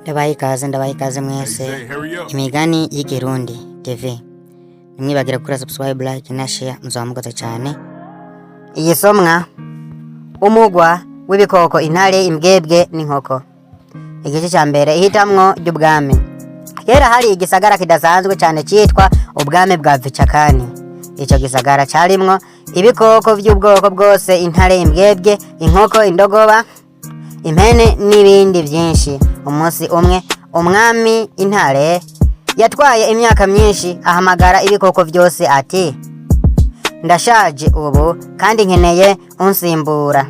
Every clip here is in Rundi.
Ndabaye ikaze mwese imigani y'ikirundi TV. Nimwibagira kuri subscribe, like na share, muzamugoza cyane. Igisomwa umugwa w'ibikoko, intare, imbwebwe n'inkoko. Igice cya mbere, ihitamwo ry'ubwami. Kera hari igisagara kidasanzwe cyane cyitwa ubwami bwa Vichakani. Ico gisagara cyarimwo ibikoko by'ubwoko bwose: intare, imbwebwe, inkoko, indogoba, impene n'ibindi byinshi. Umunsi umwe umwami intare yatwaye imyaka myinshi, ahamagara ibikoko byose ati: ndashaje ubu kandi nkeneye unsimbura.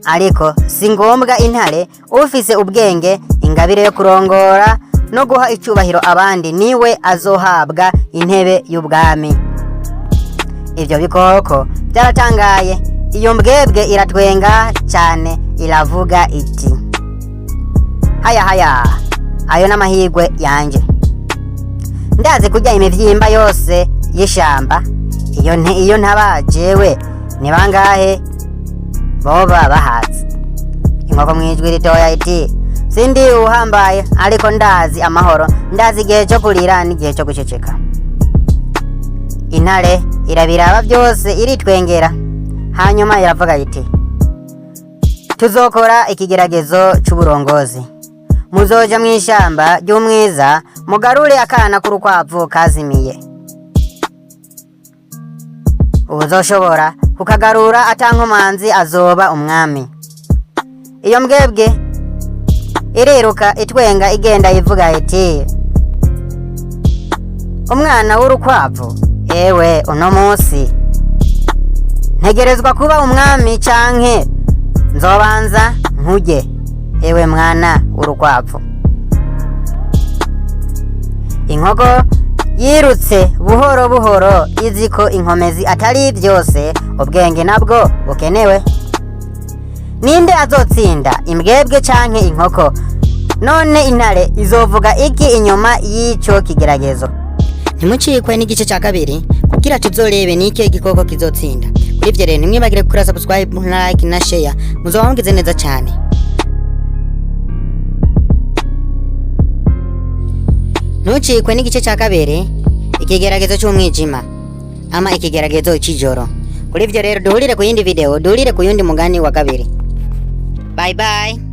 Ariko si ngombwa, intare ufise ubwenge, ingabire yo kurongora no guha icubahiro abandi, niwe azohabwa intebe y'ubwami. Ivyo bikoko byaratangaye. Iyo mbwebwe iratwenga cyane, iravuga iti: haya ayo n'amahirwe yanje, ndazi kurya imivyimba yose y'ishamba. Iyo ntabajewe ni bangahe boba bahaze? Inkoko mwijwi ritoya iti: sindi uhambaye, ariko ndazi amahoro, ndazi igihe cyo kurira n'igihe cyo guceceka. Intare irabiraba byose, iritwengera, hanyuma iravuga iti: tuzokora ikigeragezo c'uburongozi. Muzoja mw'ishamba ry'umwiza, mugarure akana k'urukwavu kazimiye. Uzoshobora kukagarura atankomanzi azoba umwami. Iyo mbwebwe iriruka itwenga, igenda ivuga iti: umwana w'urukwavu, ewe uno munsi ntegerezwa kuba umwami, canke nzobanza nkuge, ewe mwana w'urukwavu. Inkoko yirutse buhoro buhoro, iziko inkomezi atari byose, ubwenge nabwo bukenewe. Ninde azotsinda, imbwebwe canke inkoko? None intare izovuga iki inyuma y'ico kigeragezo? Ntimucikwe n'igice cya kabiri kugira tuzorebe nike igikoko kizotsinda. Kuri ivyo rero nimwibagire kuri subscribe, like na share, muzoba mugize neza cyane. Ntucikwe n'igice cya kabiri, ikigeragezo cy'umwijima ama ikigeragezo cy'ijoro. Kuri ivyo rero duhurire ku yindi video, duhurire ku yundi mugani wa kabiri. Bye bye.